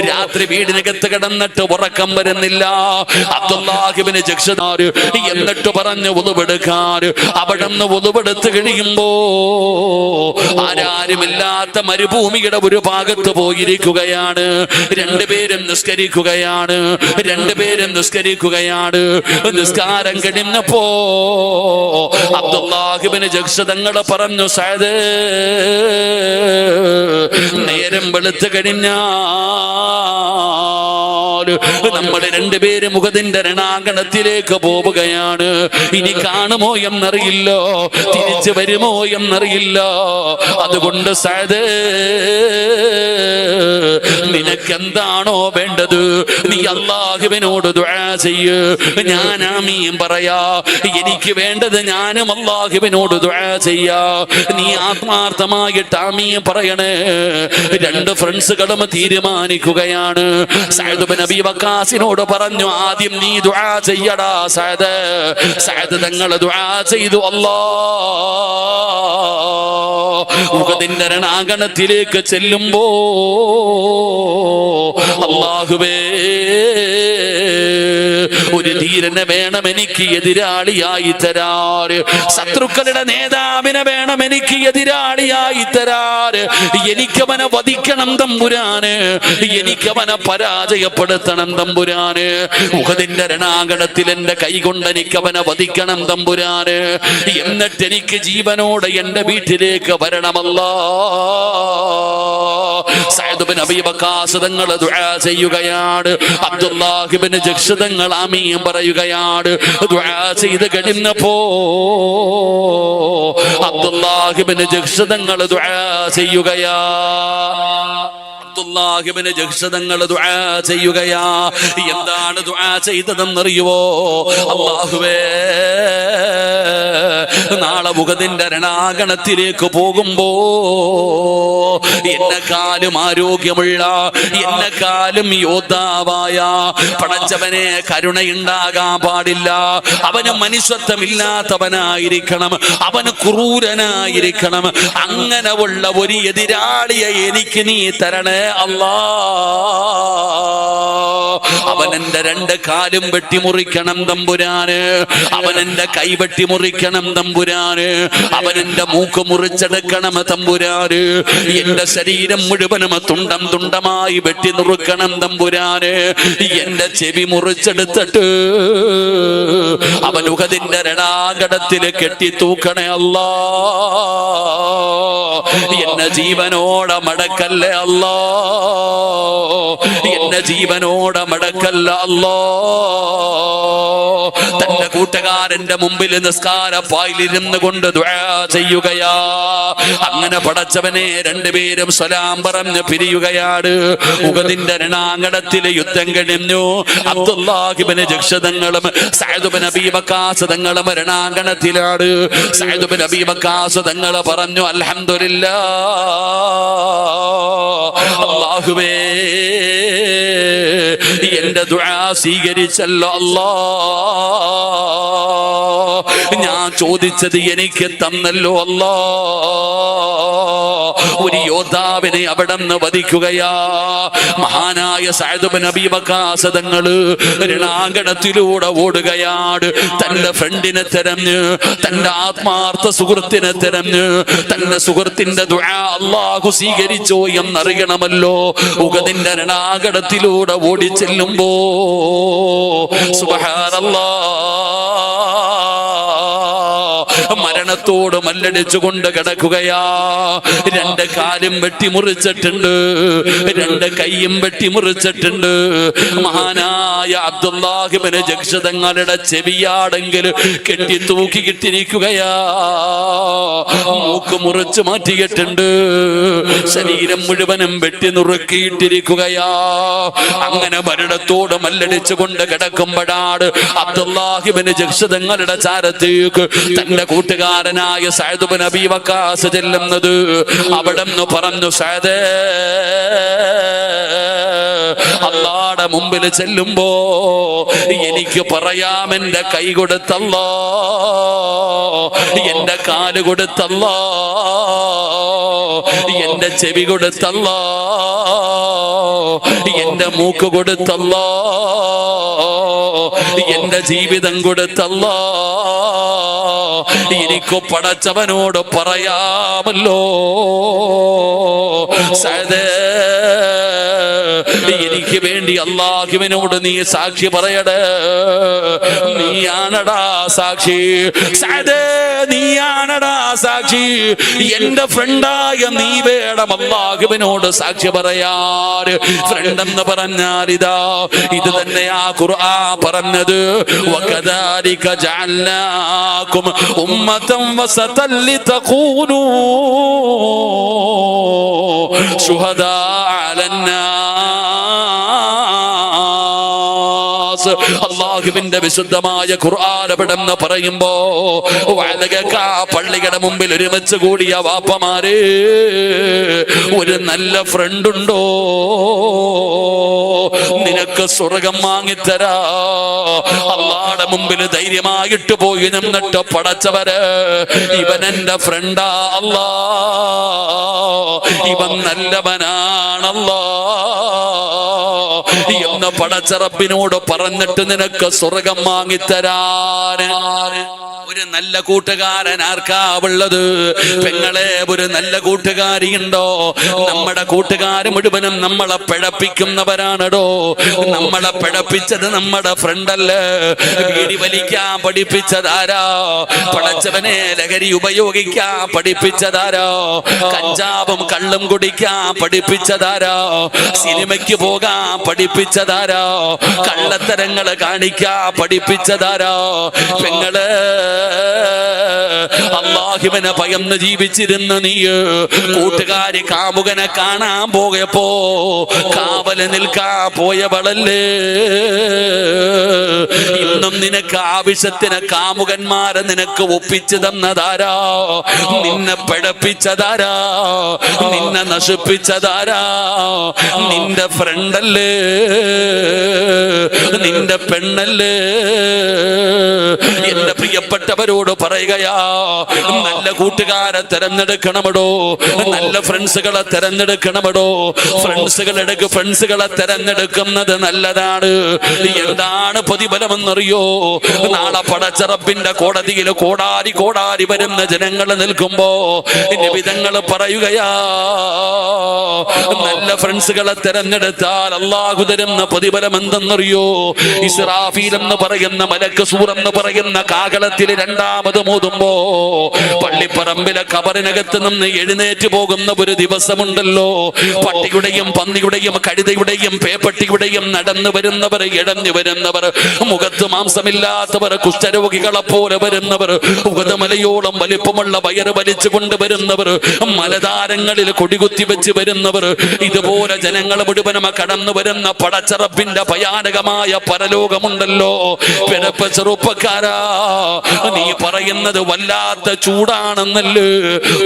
രാത്രി വീടിനകത്ത് കിടന്നിട്ട് ഉറക്കം വരുന്നില്ല. അബ്ദുല്ലാഹ് ഇബ്നു ജഹ്ശ് എന്നിട്ട് പറഞ്ഞു വുളുവെടുക്കാൻ. അവിടുന്ന് വുളുവെടുത്ത് കഴിയുമ്പോ ആരാരുമില്ലാത്ത മരുഭൂമിയുടെ ഒരു ഭാഗത്ത് പോയിരിക്കുകയാണ്. രണ്ടുപേരും നിസ്കരിക്കുകയാണ്, രണ്ടുപേരും നിസ്കരിക്കുകയാണ്. നിസ്കാരം കഴിഞ്ഞപ്പോ അബ്ദുല്ലാഹ് ഇബ്നു ജഹ്ശ് തങ്ങൾ പറഞ്ഞു, സഅദ്, നേരം വെളുത്ത് കഴിഞ്ഞാൽ നമ്മൾ രണ്ടുപേരും ഉഹദിന്റെ രണാങ്കണത്തിലേക്ക് പോവുകയാണ്. ഇനി കാണുമോ എന്നറിയില്ല, തിരിച്ചു വരുമോ എന്നറിയില്ല. അതുകൊണ്ട് സഅദ്, നിനക്കെന്താണോ വേണ്ടത് നീ അല്ലാഹുവിനോട് ദുആ ചെയ്യ്, ഞാൻ ആമീൻ പറയാ. എനിക്ക് വേണ്ടത് ഞാനും അല്ലാഹുവിനോട് ദുആ ചെയ്യാ. നീ ആത്മാർത്ഥമായിട്ട് ആമീൻ പറയണേ. രണ്ട് ഫ്രണ്ട്സുകളും തീരുമാനിക്കുകയാണ്. സഅദ് ഇബ്നു അബീ വഖാസിനോട് പറഞ്ഞു, ആദ്യം നീ ദുആ ചെയ്യടാ സഅദ്. സഅദ് തങ്ങൾ ദുആ ചെയ്തു. ഉഹദിന്റെ രണാങ്കണത്തിലേക്ക് ചെല്ലുമ്പോ അല്ലാഹുവേ, ഒരു ധീരനെ വേണം എനിക്ക് എതിരാളിയായി തരാറ്, ശത്രുക്കളുടെ നേതാവിനെ വേണം എനിക്ക് എതിരാളിയായി തരാറ്. എനിക്കവനെ വധിക്കണം തമ്പുരാന്, എനിക്കവനെ പരാജയപ്പെടുത്തണം തമ്പുരാന്. ഉഹദിന്റെ രണാങ്കണത്തിൽ എന്റെ കൈ കൊണ്ട് എനിക്കവനെ വധിക്കണം തമ്പുരാന്. എന്നിട്ട് എനിക്ക് ജീവനോടെ എന്റെ വീട്ടിലേക്ക് വരണമല്ലാ. സഅദ് ഇബ്നു അബീ വഖാസ് തങ്ങൾ ദുആ ചെയ്യുകയാണ്. അബ്ദുല്ലാഹ് ഇബ്നു ജഹ്ഷ് തങ്ങൾ ആമീൻ പറയുകയാണ്. ദുആ ചെയ്ത് കഴിഞ്ഞപ്പോ അബ്ദുല്ലാഹ് ഇബ്നു ജഹ്ഷ് തങ്ങൾ ദുആ ചെയ്യുകയാ. അബ്ദുല്ലാഹ് ഇബ്നു ജഹ്ഷ് തങ്ങൾ ദുആ ചെയ്യുകയാ. എന്താണ് ദുആ ചെയ്തതെന്നറിയുവോ? അല്ലാഹുവേ, നാളെ ഉഹദിന്റെ രണാങ്കണത്തിലേക്ക് പോകുമ്പോ എന്നെക്കാളും ആരോഗ്യമുള്ള, എന്നെക്കാളും യോദ്ധാവായ പടച്ചവനെ കരുണയുണ്ടാകാൻ പാടില്ല. അവന് മനുഷ്യത്വമില്ലാത്തവനായിരിക്കണം, അവന് ക്രൂരനായിരിക്കണം. അങ്ങനെ ഉള്ള ഒരു എതിരാളിയെ എനിക്ക് നീ തരണേ അല്ലാ. അവൻ എന്റെ രണ്ട് കാലും വെട്ടിമുറിക്കണം തമ്പുരാന്, അവൻ എന്റെ കൈ വെട്ടിമുറിക്കണം തമ്പുരാന്, അവൻ എന്റെ മൂക്ക് മുറിച്ചെടുക്കണം തമ്പുരാന്, എന്റെ ശരീരം മുഴുവനും തുണ്ടം തുണ്ടമായി വെട്ടി നുറുക്കണം തമ്പുരാന്, എന്റെ ചെവി മുറിച്ചെടുത്തിട്ട് അവൻ ഉഹദിന്റെ രണാങ്കണത്തിൽ കെട്ടി തൂക്കണേ അല്ലാ. എന്നെ ജീവനോടെ മടക്കല്ലേ അല്ലാ, എന്നെ ജീവനോടെ മടക്കല്ല അല്ലാ. തന്റെ കൂട്ടുകാരന്റെ മുമ്പിൽ നിസ്കാരപ്പായിലിരുന്ന് കൊണ്ട് ദുആ ചെയ്യുകയാ. അങ്ങനെ പടച്ചവനെ രണ്ടുപേരും സലാം പറഞ്ഞ് പിരിയുകയാണ്. ഉഹദിന്റെ രണാങ്കണത്തിലെ യുദ്ധം കഴിഞ്ഞു. അബ്ദുല്ലാഹ് ഇബ്നു ജഹ്ഷ് തങ്ങളും സഅദ് ഇബ്നു അബീ വഖാസ് തങ്ങളും രണാങ്കണത്തിലാണ്. സഅദ് ഇബ്നു അബീ വഖാസ് തങ്ങൾ പറഞ്ഞു, അൽഹംദുലില്ലാഹ്, അല്ലാഹുവേ എന്റെ ദുആ സ്വീകരിച്ചല്ലോ അല്ലാ. ഞാൻ ചോദിച്ചത് എനിക്ക് തന്നല്ലോ അല്ലാ. ഒരു യോദ്ധാവിനെ അവിടെ നിന്ന് വധിക്കുകയാ. മഹാനായ സഅദ് ഇബ്നു അബീ വഖാസ് തങ്ങൾ രണാങ്കണത്തിലൂടെ ഓടുകയാണ്. തന്റെ ഫ്രണ്ടിനെ തെരഞ്ഞ്, തന്റെ ആത്മാർത്ഥ സുഹൃത്തിനെ തെരഞ്ഞ്, തന്റെ സുഹൃത്തിന്റെ ദുആ അല്ലാഹു സ്വീകരിച്ചോ എന്നറിയണമല്ലോ. ഉഹദിന്റെ രണാങ്കണത്തിലൂടെ ഓടിച്ചെല്ലുമ്പോ സുബ്ഹാനല്ലാഹ്, മരണത്തോട് മല്ലടിച്ചുകൊണ്ട് കിടക്കുകയാ. രണ്ട് കാലും വെട്ടിമുറിച്ചിട്ടുണ്ട്, രണ്ട് കൈയും വെട്ടിമുറിച്ചിട്ടുണ്ട്. മഹാനായ അബ്ദുല്ലാഹ് ഇബ്നു ജഹ്ഷ് തങ്ങളുടെ ചെവിയാടെങ്കിൽ കെട്ടി തൂക്കിയിട്ടിരിക്കുകയാ. മൂക്ക് മുറിച്ച് മാറ്റിയിട്ടുണ്ട്, ശരീരം മുഴുവനും വെട്ടി നുറുക്കിയിട്ടിരിക്കുകയാ. അങ്ങനെ മരണത്തോട് മല്ലടിച്ചുകൊണ്ട് കിടക്കുമ്പോഴാണ് അബ്ദുല്ലാഹ് ഇബ്നു ജഹ്ഷ് തങ്ങളുടെ ചാരത്തേക്ക് തന്റെ കൂട്ടുകാരനായ സഅദ് ഇബ്നു അബീ വഖാസ് ചെല്ലുന്നത്. അവിടെ നിന്ന് പറഞ്ഞു, സഅദേ, അല്ലാഹുവിന്റെ മുമ്പിൽ ചെല്ലുമ്പോ എനിക്ക് പറയാം, എന്റെ കൈ കൊടുത്തല്ലോ, എന്റെ കാല് കൊടുത്തല്ലോ, എന്റെ ചെവി കൊടുത്തല്ലോ, എന്റെ മൂക്ക് കൊടുത്തല്ലോ, എന്റെ ജീവിതം കൊടുത്തല്ലോ. എനിക്ക് പടച്ചവനോട് പറയാമല്ലോ, സഅദേ, എനിക്ക് വേണ്ടി അല്ലാഹുവിനോട് നീ സാക്ഷി പറയടേ. നീയാണടാ സാക്ഷി സഅദേ, നീയാണടാ സാക്ഷി. എന്റെ ഫ്രണ്ടായ നീ വേണം അല്ലാഹുവിനോട് സാക്ഷി പറയാൻ. ഫ്രണ്ട് എന്ന് പറഞ്ഞാൽ ഇതാ, ഇത് തന്നെയാ ഖുർആൻ പറഞ്ഞത്. വകദാലിക ജഅൽനാകും ഉമ്മതൻ വസതൻ ലിതകൂനൂ ശുഹദാ അലന്നാസ്. അല്ലാഹുവിന്റെ വിശുദ്ധമായ ഖുർആൻ എവിടെന്ന് പറയുമ്പോ പള്ളിയുടെ മുമ്പിൽ ഒരുമിച്ച് കൂടിയ വാപ്പമാരെ, ഒരു നല്ല ഫ്രണ്ട് ഉണ്ടോ? നിനക്ക് സ്വർഗം വാങ്ങിത്തരാ. അല്ലാഹ് അള്ളാടെ മുമ്പിൽ ധൈര്യമായിട്ട് പോയി നിന്നിട്ട് പടച്ചവര് ഇവൻ എന്റെ ഫ്രണ്ടാ അല്ലാ, ഇവൻ നല്ലവനാണല്ലോ എന്ന് പടച്ച റബ്ബിനോട് പറഞ്ഞിട്ട് നിനക്ക് സ്വർഗം വാങ്ങിത്തരാന് ഒരു നല്ല കൂട്ടുകാരൻ ആർക്കാവുള്ളത്? പെങ്ങളെ, ഒരു നല്ല കൂട്ടുകാരിയുണ്ടോ? നമ്മുടെ കൂട്ടുകാർ മുഴുവനും നമ്മളെ പിഴപ്പിക്കുന്നവരാണോ? നമ്മളെ പിഴപ്പിച്ചത് നമ്മുടെ ഫ്രണ്ടല്ലേ. വീടി വലിക്കാൻ പഠിപ്പിച്ചതാരോ? പടച്ചവനെ ലഹരി ഉപയോഗിക്കാൻ പഠിപ്പിച്ചതാരോ? കഞ്ചാവും കള്ളും കുടിക്കാൻ പഠിപ്പിച്ചതാരോ? സിനിമയ്ക്ക് പോകാൻ പഠിപ്പിച്ചതാരോ? കള്ളത്തരങ്ങൾ കാണിക്കാൻ പഠിപ്പിച്ചതാരോ? പെങ്ങള്, അല്ലാഹുവിനെ ഭയന്ന് ജീവിച്ചിരുന്ന നീ കൂട്ടുകാരി കാമുകനെ കാണാൻ പോയപ്പോ കാവല് നിൽക്കാൻ പോയവളല്ലേ. ഇന്നും നിനക്ക് ആവശ്യത്തിന് കാമുകന്മാരെ നിനക്ക് ഒപ്പിച്ചു തന്നതാരാ? നിന്നെ പിഴപ്പിച്ചതാരാ? നിന്നെ നശിപ്പിച്ചതാരാ? നിന്റെ ഫ്രണ്ടല്ലേ, നിന്റെ പെണ്ണല്ലേ. എന്റെ പ്രിയപ്പെട്ടവരോട് പറയുകയാ, നല്ല കൂട്ടുകാരെ തെരഞ്ഞെടുക്കണമടോ, നല്ല ഫ്രണ്ട്സുകളെ തെരഞ്ഞെടുക്കണമടോ. ഫ്രണ്ട്സുകളെ തെരഞ്ഞെടുക്കുന്നത് നല്ലതാണ്. എന്താണ് പ്രതിഫലമെന്നറിയോ? നാളെ പടച്ച റബ്ബിന്റെ കോടതിയിൽ കോടാരി കോടാരി വരുന്ന ജനങ്ങൾ നിൽക്കുമ്പോ നിബിധങ്ങൾ പറയുകയാ, നല്ല ഫ്രണ്ട്സുകളെ തെരഞ്ഞെടുത്താൽ അല്ലാഹു തരുന്ന പ്രതിഫലം എന്തെന്നറിയോ? ഇസ്രാഫീൽ എന്ന് പറയുന്ന മലക്ക് സൂർ എന്ന് പറയുന്ന കാഹളത്തിൽ രണ്ടാമത് മോതുമ്പോ പള്ളിപ്പറമ്പിലെ കബറിനകത്ത് നിന്ന് എഴുന്നേറ്റ് പോകുന്ന ഒരു ദിവസമുണ്ടല്ലോ. പട്ടിയുടെയും പന്നിയുടെയും കഴുതയുടെയും പേപ്പട്ടിയുടെയും നടന്നു വരുന്നവർ, ഇഴഞ്ഞു വരുന്നവർ, മുഖത്ത് മാംസമില്ലാത്തവർ, കുഷ്ഠരോഗികളെ പോലെ വരുന്നവർ, ഉഗതമലയോളം വലിപ്പമുള്ള വയറ് വലിച്ചു കൊണ്ടുവരുന്നവർ, മലതാരങ്ങളിൽ കൊടികുത്തി വെച്ച് വരുന്നവർ, ഇതുപോലെ ജനങ്ങൾ മുഴുവനും കടന്നു വരുന്ന പടച്ചറപ്പിന്റെ ഭയാനകമായ പരലോകമുണ്ടല്ലോ. പിഴപ്പ ചെറുപ്പക്കാരാ, നീ പറയുന്നത് വല്ലാത്ത ചൂടാണെന്നല്ലേ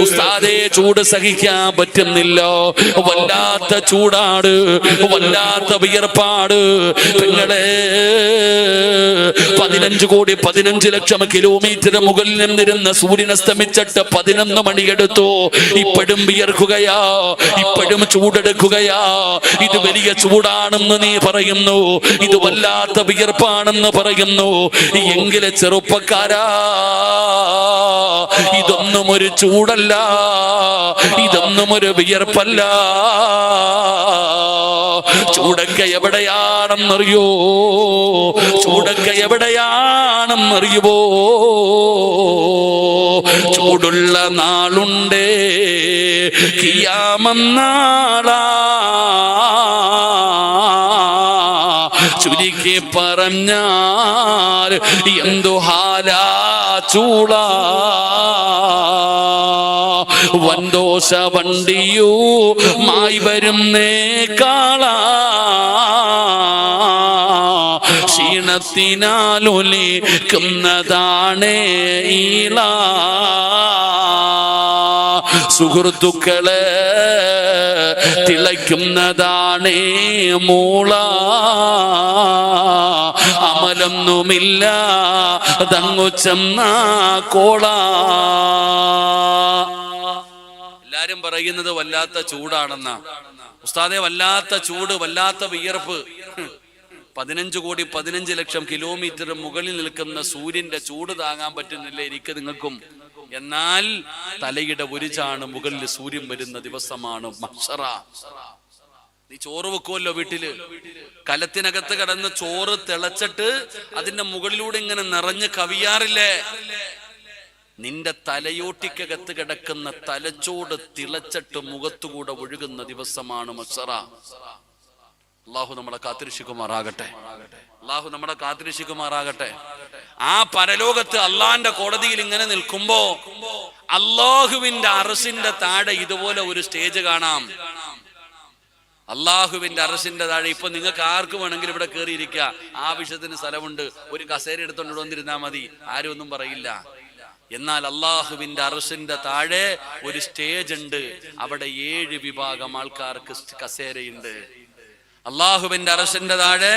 ഉസ്താദേ? ചൂട് സഹിക്കാൻ പറ്റുന്നില്ല, വല്ലാത്ത ചൂടാണ്, വല്ലാത്ത വിയർപ്പാട്. പെങ്ങളെ, 15,15,00,000 കിലോമീറ്റർ മുകളിൽ നിന്നിരുന്ന സൂര്യൻ അസ്തമിച്ചിട്ട് 11 മണിയെടുത്തു. ഇപ്പോഴും വിയർക്കുകയാ, ഇപ്പോഴും ചൂടെടുക്കുകയാ. ഇത് വലിയ ചൂടാണെന്ന് നീ പറയുന്നു, ഇത് വല്ലാത്ത വിയർപ്പാണെന്ന് പറയുന്നു. എങ്കിലെ ചെറുപ്പക്കാരാ, ഇതൊന്നും ഒരു ചൂടല്ല, ഇതൊന്നും ഒരു വിയർപ്പല്ല. ചൂടൊക്കെ എവിടെയാണെന്നറിയോ? ചൂടൊക്കെ എവിടെയാണെന്നറിയുവോ? ചൂടുള്ള നാളുണ്ടേ, ഖിയാമന്നാളാ. ചുരുക്കി പറഞ്ഞാൽ എന്തു ഹാലാ ചൂള. വൻദോഷ വണ്ടിയുമായി വരുന്നേ കാള. ക്ഷീണത്തിനാലൊലിക്കുന്നതാണേ ഈള. സുഹൃത്തുക്കളെ തിളയ്ക്കുന്നതാണേ മൂള. അമലൊന്നുമില്ല തങ്ങു ചെന്ന കോള. എല്ലാരും പറയുന്നത് വല്ലാത്ത ചൂടാണെന്നാ. ഉസ്താദെ, വല്ലാത്ത ചൂട്, വല്ലാത്ത വിയർപ്പ്. 15,15,00,000 കിലോമീറ്റർ മുകളിൽ നിൽക്കുന്ന സൂര്യന്റെ ചൂട് താങ്ങാൻ പറ്റുന്നില്ല എനിക്ക് നിങ്ങൾക്കും. എന്നാൽ തലയുടെ ഒരു ചാണ് മുകളിൽ സൂര്യൻ വരുന്ന ദിവസമാണ് മഹ്ശറ. നീ ചോറ് വെക്കുമല്ലോ വീട്ടില്, കലത്തിനകത്ത് കിടന്ന് ചോറ് തിളച്ചിട്ട് അതിന്റെ മുകളിലൂടെ ഇങ്ങനെ നിറഞ്ഞ് കവിയാറില്ലേ? നിന്റെ തലയോട്ടിക്കകത്ത് കിടക്കുന്ന തലച്ചോട് തിളച്ചിട്ട് മുഖത്തുകൂടെ ഒഴുകുന്ന ദിവസമാണ് മഹ്ശറ. അള്ളാഹു നമ്മളെ കാത്തിരക്ഷിക്കുമാറാകട്ടെ, അള്ളാഹു നമ്മളെ കാത്തിരക്ഷിക്കുമാറാകട്ടെ. ആ പരലോകത്ത് അള്ളാന്റെ കോടതിയിൽ ഇങ്ങനെ നിൽക്കുമ്പോ അള്ളാഹുവിന്റെ അർശിന്റെ താഴെ ഇതുപോലെ ഒരു സ്റ്റേജ് കാണാം. അള്ളാഹുവിന്റെ അർശിന്റെ താഴെ ഇപ്പൊ നിങ്ങൾക്ക് ആർക്ക് വേണമെങ്കിലും ഇവിടെ കയറിയിരിക്കുക, ആവശ്യത്തിന് സ്ഥലമുണ്ട്, ഒരു കസേര എടുത്തോണ്ട് വന്നിരുന്നാ മതി, ആരും ഒന്നും പറയില്ല. എന്നാൽ അള്ളാഹുവിന്റെ അർശിന്റെ താഴെ ഒരു സ്റ്റേജ് ഉണ്ട്, അവിടെ 7 വിഭാഗം ആൾക്കാർക്ക് കസേരയുണ്ട്. അള്ളാഹുവിന്റെ അർശിന്റെ താഴെ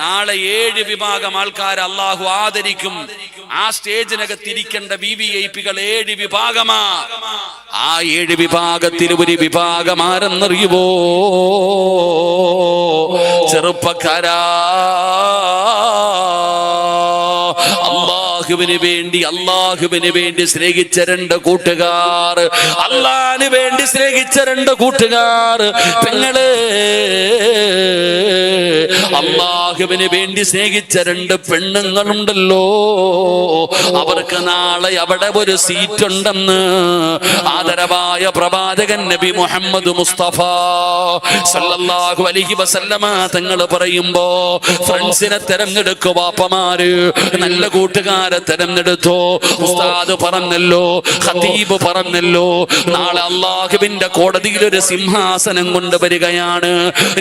നാളെ 7 വിഭാഗം ആൾക്കാരെ അള്ളാഹു ആദരിക്കും. ആ സ്റ്റേജിനകത്തിരിക്കേണ്ട VVIPകൾ 7 വിഭാഗമാ. ആ 7 വിഭാഗത്തിൽ ഒരു വിഭാഗം ആരെന്നറിയുവോ? ചെറുപ്പക്കാരാ, അള്ളാഹുവിന് വേണ്ടി സ്നേഹിച്ച 2 കൂട്ടുകാർ, അള്ളാഹിന് വേണ്ടി സ്നേഹിച്ച 2 കൂട്ടുകാർ, പെങ്ങളെ അള്ളാഹുവിന് വേണ്ടി സ്നേഹിച്ച 2 പെണ്ണുങ്ങളുണ്ടല്ലോ, അവർക്ക് നാളെ അവിടെ ഒരു സീറ്റ് ഉണ്ടെന്ന് ആദരവായ പ്രവാചകൻ നബി മുഹമ്മദ് മുസ്തഫ സല്ലല്ലാഹു അലൈഹി വസല്ലമ തങ്ങൾ പറയുമ്പോ, ഫ്രണ്ട്സിനെ തെരഞ്ഞെടുക്കു വാപ്പമാര്, നല്ല കൂട്ടുകാരെ തെരഞ്ഞെടുത്തോ. ഉസ്താദ് പറഞ്ഞല്ലോ, ഖതീബ് പറഞ്ഞല്ലോ, നാളെ അള്ളാഹുവിന്റെ കോടതിയിൽ ഒരു സിംഹാസനം കൊണ്ടുവരികയാണ്.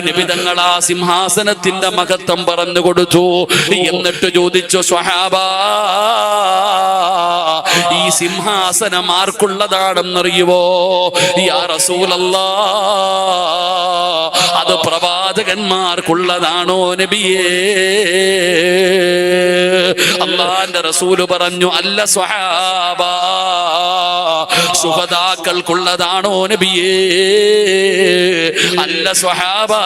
നബി തങ്ങൾ ആ സിംഹാസനത്തിന്റെ മഹത്വം പറഞ്ഞു കൊടുത്തു. എന്നിട്ട് ചോദിച്ചു, സ്വഹാബാ, ഈ സിംഹാസനം ആർക്കുള്ളതാണെന്നറിയുവോ? യാ റസൂലല്ലാഹ്, അത് പ്രവാചകന്മാർക്കുള്ളതാണോ നബിയേ? അല്ലാഹുവിന്റെ റസൂല് പറഞ്ഞു, അല്ല സ്വഹാബാ, ശുഹദാക്കൾക്കുള്ളതാണോ നബിയേ? അല്ല സ്വഹാബാ.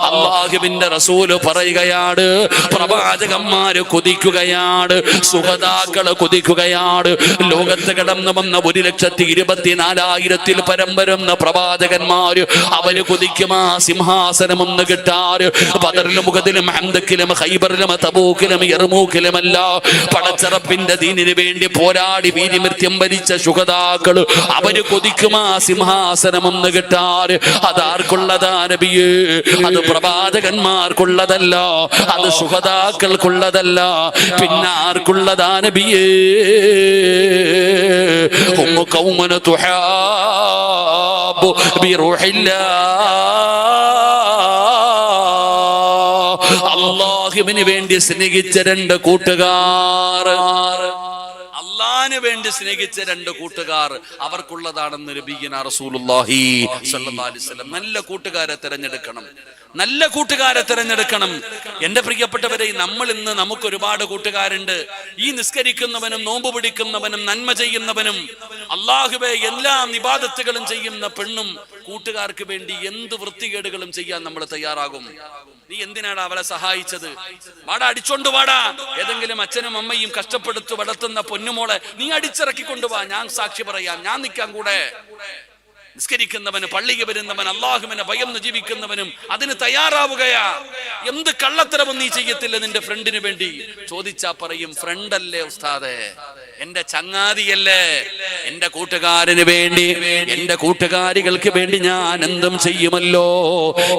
അല്ലാഹുവിന്റെ റസൂല് പറയുകയാണ്, പ്രവാചകന്മാര് കൊതിക്കുകയാണ്, ശുഹദാക്കള് കൊതിക്കുകയാണ്. ലോകത്ത് കടന്നു വന്ന 1,24,000 പരം വരുന്ന പ്രവാചകന്മാര് അവര് കൊതിക്കും ആ സിംഹാസനം ഒന്ന് കിട്ടാറ്. ബദറിലും ഉഹദിലും ഹംദക്കിലും ഖൈബറിലും തബൂക്കിലും യർമൂക്കിലുമല്ല, പടച്ചറപ്പിന്റെ ദീനിന് വേണ്ടി പോരാടി വീരമൃത്യം വരിച്ച ശുഹദാക്കള് അവര് കൊതിക്കും ആ സിംഹാസനം ഒന്ന് കിട്ടാറ്. അതാർക്കുള്ളതാ നബിയേ? അത് പ്രവാചകന്മാർക്കുള്ളതല്ല, അത് ശുഹദാക്കൾക്കുള്ളതല്ല. പിന്നെ ആർക്കുള്ളതാ നബിയേ? ഉമ്മു ഖൗമന തുഹാബു ബിറൂഹില്ലാഹ്. അല്ലാഹുവിന് വേണ്ടി സ്നേഹിച്ച 2 കൂട്ടുകാർ, അള്ളാഹിന് വേണ്ടി സ്നേഹിച്ച 2 കൂട്ടുകാർ, അവർക്കുള്ളതാണെന്ന് നബിയുനാ റസൂലുള്ളാഹി സ്വല്ലല്ലാഹു അലൈഹി വസല്ലം. നല്ല കൂട്ടുകാരെ തിരഞ്ഞെടുക്കണം, നല്ല കൂട്ടുകാരെ തിരഞ്ഞെടുക്കണം. എന്റെ പ്രിയപ്പെട്ടവരെ, നമ്മൾ ഇന്ന് നമുക്ക് ഒരുപാട് കൂട്ടുകാരുണ്ട്. ഈ നിസ്കരിക്കുന്നവനും നോമ്പ് പിടിക്കുന്നവനും നന്മ ചെയ്യുന്നവനും അല്ലാഹുവേ എല്ലാ ഇബാദത്തുകളും ചെയ്യുന്ന പെണ്ണും കൂട്ടുകാർക്ക് വേണ്ടി എന്ത് വൃത്തികേടുകളും ചെയ്യാൻ നമ്മൾ തയ്യാറാകും. നീ എന്തിനാണ് അവളെ സഹായിച്ചത്? വാടാ, അടിച്ചോണ്ട് വാടാ. ഏതെങ്കിലും അച്ഛനും അമ്മയും കഷ്ടപ്പെടുത്തു വളർത്തുന്ന പൊന്നുമോളെ നീ അടിച്ചിറക്കി കൊണ്ടുപോവാ, ഞാൻ സാക്ഷി പറയാം, ഞാൻ നിൽക്കാൻ കൂടെ. നിസ്കരിക്കുന്നവന്, പള്ളിക്ക് വരുന്നവൻ, അള്ളാഹുവിനെ ഭയന്ന് ജീവിക്കുന്നവനും അതിന് തയ്യാറാവുകയാ. എന്ത് കള്ളത്തരവും നീ ചെയ്യത്തില്ല നിന്റെ ഫ്രണ്ടിന് വേണ്ടി. ചോദിച്ചാ പറയും, ഫ്രണ്ടല്ലേ ഉസ്താദേ, എന്റെ ചങ്ങാതിയല്ലേ, എന്റെ കൂട്ടുകാരന് വേണ്ടി, എന്റെ കൂട്ടുകാരികൾക്ക് വേണ്ടി ഞാൻ എന്തും ചെയ്യുമല്ലോ.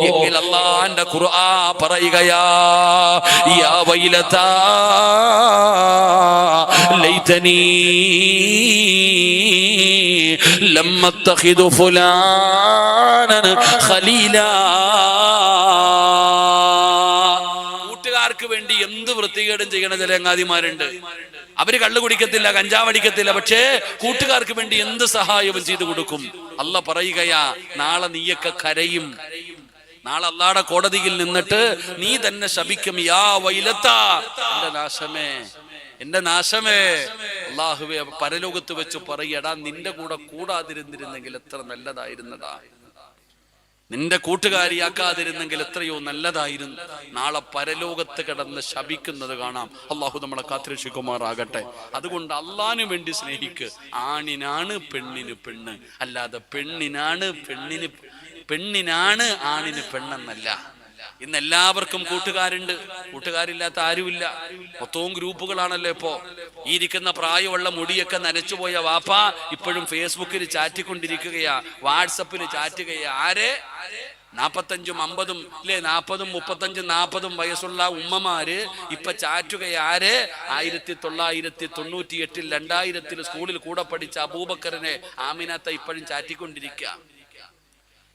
എങ്കിൽ അല്ലാഹുവിന്റെ ഖുർആൻ പറയുകയാ, യാ വൈലതാ ലൈതനീ ലമ്മ അത്തഖിദു ഫുലാനൻ ഖലീലാ. കൂട്ടുകാർക്ക് വേണ്ടി എന്ത് വൃത്തികേടും ചെയ്യണ ചില ചങ്ങാതിമാരുണ്ട്. അവര് കള്ളു കുടിക്കത്തില്ല, കഞ്ചാവടിക്കത്തില്ല, പക്ഷേ കൂട്ടുകാർക്ക് വേണ്ടി എന്ത് സഹായവും ചെയ്തു കൊടുക്കും. അല്ലാഹ് പറയുകയാ, നാളെ നീയൊക്കെ കരയും. നാളെ അല്ലാഹുവിന്റെ കോടതിയിൽ നിന്നിട്ട് നീ തന്നെ ശപിക്കും, യാ വൈലത്താ, എന്റെ നാശമേ, എന്റെ നാശമേ. അല്ലാഹുവേ പരലോകത്ത് വെച്ച് പറയടാ, നിന്റെ കൂടെ കൂടാതിരുന്നിരുന്നെങ്കിൽ എത്ര നല്ലതായിരുന്നടാ, നിന്റെ കൂട്ടുകാരിയാക്കാതിരുന്നെങ്കിൽ എത്രയോ നല്ലതായിരുന്നു. നാളെ പരലോകത്ത് കിടന്ന് ശപിക്കുന്നത് കാണാം. അള്ളാഹു നമ്മളെ കാത്തിരക്ഷിക്കുമാറാകട്ടെ. അതുകൊണ്ട് അള്ളാഹിന് വേണ്ടി സ്നേഹിക്ക്. ആണിനാണ് പെണ്ണിന് പെണ്ണ്, അല്ലാതെ പെണ്ണിനാണ് ആണിന് പെണ്ണെന്നല്ല. ഇന്ന് എല്ലാവർക്കും കൂട്ടുകാരുണ്ട്, കൂട്ടുകാരില്ലാത്ത ആരുമില്ല. മൊത്തവും ഗ്രൂപ്പുകളാണല്ലോ ഇപ്പോ. ഈ ഇരിക്കുന്ന പ്രായമുള്ള മുടിയൊക്കെ നനച്ചുപോയ വാപ്പ ഇപ്പോഴും ഫേസ്ബുക്കിൽ ചാറ്റിക്കൊണ്ടിരിക്കുകയാ, വാട്സപ്പിൽ ചാറ്റുകയാ. ആരെ? 45, 50 അല്ലെ 40, 35, 40 വയസ്സുള്ള ഉമ്മമാര് ഇപ്പൊ ചാറ്റുകയാരെ? 1998, 2000 സ്കൂളിൽ കൂടെ പഠിച്ച അബൂബക്കറിനെ ആമിനത്ത ഇപ്പോഴും ചാറ്റിക്കൊണ്ടിരിക്കുക.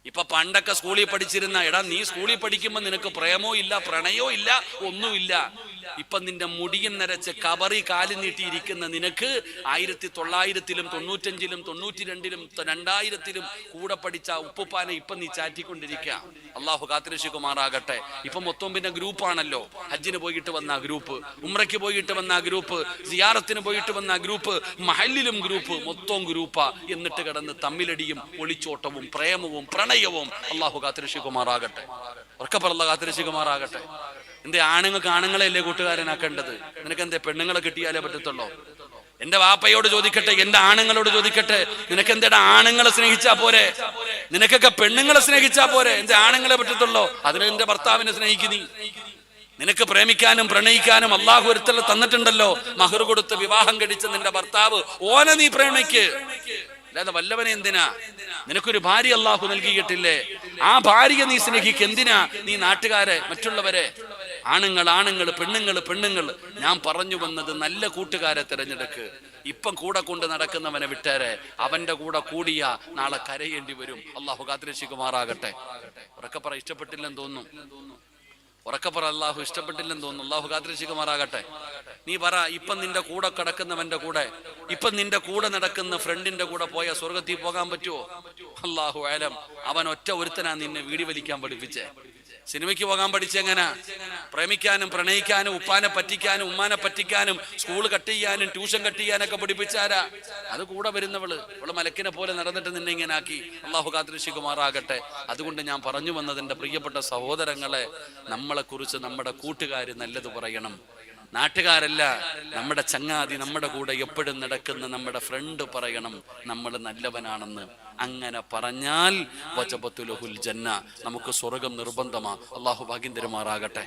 ഇപ്പൊ പണ്ടൊക്കെ സ്കൂളിൽ പഠിച്ചിരുന്ന, എടാ നീ സ്കൂളിൽ പഠിക്കുമ്പോ നിനക്ക് പ്രേമോ ഇല്ല, പ്രണയോ ഇല്ല, ഒന്നുമില്ല. ഇപ്പൊ നിന്റെ മുടിയും നരച്ച് കബറി കാലി നീട്ടിയിരിക്കുന്ന നിനക്ക് 1900-ലും 95-ലും 92-ലും 2000-ലും കൂടെ പഠിച്ച ഉപ്പുപ്പാനെ ഇപ്പൊ നീ ചാറ്റിക്കൊണ്ടിരിക്കുക. അള്ളാഹു കാത്തിരക്ഷിക്കുമാറാകട്ടെ. ഇപ്പൊ മൊത്തം പിന്നെ ഗ്രൂപ്പാണല്ലോ. ഹജ്ജിന് പോയിട്ട് വന്ന ഗ്രൂപ്പ്, ഉംറയ്ക്ക് പോയിട്ട് വന്ന ഗ്രൂപ്പ്, സിയാറത്തിന് പോയിട്ട് വന്ന ഗ്രൂപ്പ്, മഹല്ലിലും ഗ്രൂപ്പ്, മൊത്തം ഗ്രൂപ്പാ. എന്നിട്ട് കിടന്ന് തമ്മിലടിയും ഒളിച്ചോട്ടവും പ്രേമവും പ്രണയവും. അള്ളാഹു കാത്തിരക്ഷിക്കുമാറാകട്ടെ. ഉറക്കപ്പറല്ല കാത്തിരക്ഷിക്കുമാറാകട്ടെ. എന്റെ ആണുങ്ങൾക്ക് ആണുങ്ങളെയല്ലേ കൂട്ടുകാരനാക്കേണ്ടത്? നിനക്ക് എന്തേ പെണ്ണുങ്ങളെ കിട്ടിയാലേ പറ്റത്തുള്ളൂ? എന്റെ വാപ്പയോട് ചോദിക്കട്ടെ, എന്റെ ആണുങ്ങളോട് ചോദിക്കട്ടെ, നിനക്ക് എന്തേടാ ആണുങ്ങളെ സ്നേഹിച്ചാ പോരെ? നിനക്കൊക്കെ പെണ്ണുങ്ങളെ സ്നേഹിച്ചാ പോരെ? എന്റെ ആണുങ്ങളെ പറ്റത്തുള്ളൂ? അതിന് എന്റെ ഭർത്താവിനെ സ്നേഹിക്കുന്നീ. നിനക്ക് പ്രേമിക്കാനും പ്രണയിക്കാനും അള്ളാഹു ഒരുത്തല്ല തന്നിട്ടുണ്ടല്ലോ. മഹർ കൊടുത്ത് വിവാഹം കഴിച്ച നിന്റെ ഭർത്താവ്, ഓനെ നീ പ്രേമിക്ക്. അല്ലാതെ വല്ലവനെ എന്തിനാ? നിനക്കൊരു ഭാര്യ അള്ളാഹു നൽകിയിട്ടില്ലേ? ആ ഭാര്യ നീ സ്നേഹിക്ക്. എന്തിനാ നീ നാട്ടുകാരെ, മറ്റുള്ളവരെ? ആണുങ്ങൾ പെണ്ണുങ്ങൾ. ഞാൻ പറഞ്ഞു വന്നത് നല്ല കൂട്ടുകാരെ തിരഞ്ഞെടുക്ക്. ഇപ്പം കൂടെ കൊണ്ട് നടക്കുന്നവനെ വിട്ടേരെ. അവന്റെ കൂടെ കൂടിയ നാളെ കരയേണ്ടി വരും. അള്ളാഹു കാത്തിരക്ഷിക്കുമാറാകട്ടെ. ഉറക്കപ്പറ ഇഷ്ടപ്പെട്ടില്ലെന്ന് തോന്നുന്നു. ഉറക്കപ്പറ അള്ളാഹു ഇഷ്ടപ്പെട്ടില്ലെന്ന് തോന്നുന്നു. അള്ളാഹു കാത്തിരക്ഷിക്കുമാറാകട്ടെ. നീ പറ, ഇപ്പം നിന്റെ കൂടെ കിടക്കുന്നവന്റെ കൂടെ, ഇപ്പം നിന്റെ കൂടെ നടക്കുന്ന ഫ്രണ്ടിന്റെ കൂടെ പോയ സ്വർഗത്തിൽ പോകാൻ പറ്റുമോ? അള്ളാഹു ആലം. അവൻ ഒറ്റ ഒരുത്തനാ നിന്നെ വീടി വലിക്കാൻ പഠിപ്പിച്ചേ. സിനിമയ്ക്ക് പോകാൻ പഠിച്ചെങ്ങനാ? പ്രേമിക്കാനും പ്രണയിക്കാനും ഉപ്പാനെ പറ്റിക്കാനും ഉമ്മാനെ പറ്റിക്കാനും സ്കൂൾ കട്ട് ചെയ്യാനും ട്യൂഷൻ കട്ട് ചെയ്യാനൊക്കെ പഠിപ്പിച്ചാരാ? അത് കൂടെ വരുന്നവള്. അവള് മലക്കിനെ പോലെ നടന്നിട്ട് നിന്നെ ഇങ്ങനെ ആക്കി. അള്ളാഹു കാത്തിരക്ഷിക്കുമാറാകട്ടെ. അതുകൊണ്ട് ഞാൻ പറഞ്ഞു വന്നതിന്റെ പ്രിയപ്പെട്ട സഹോദരങ്ങളെ, നമ്മളെ കുറിച്ച് നമ്മുടെ കൂട്ടുകാര് നല്ലത് പറയണം. നാട്ടുകാരല്ല, നമ്മുടെ ചങ്ങാതി, നമ്മുടെ കൂടെ എപ്പോഴും നടക്കുന്ന നമ്മുടെ ഫ്രണ്ട് പറയണം നമ്മൾ നല്ലവനാണെന്ന്. അങ്ങനെ പറഞ്ഞാൽ വജബത്തുൽ ജന്ന, നമുക്ക് സ്വർഗം നിർബന്ധമാ. അള്ളാഹു ഭാഗ്യം തരുമാറാകട്ടെ.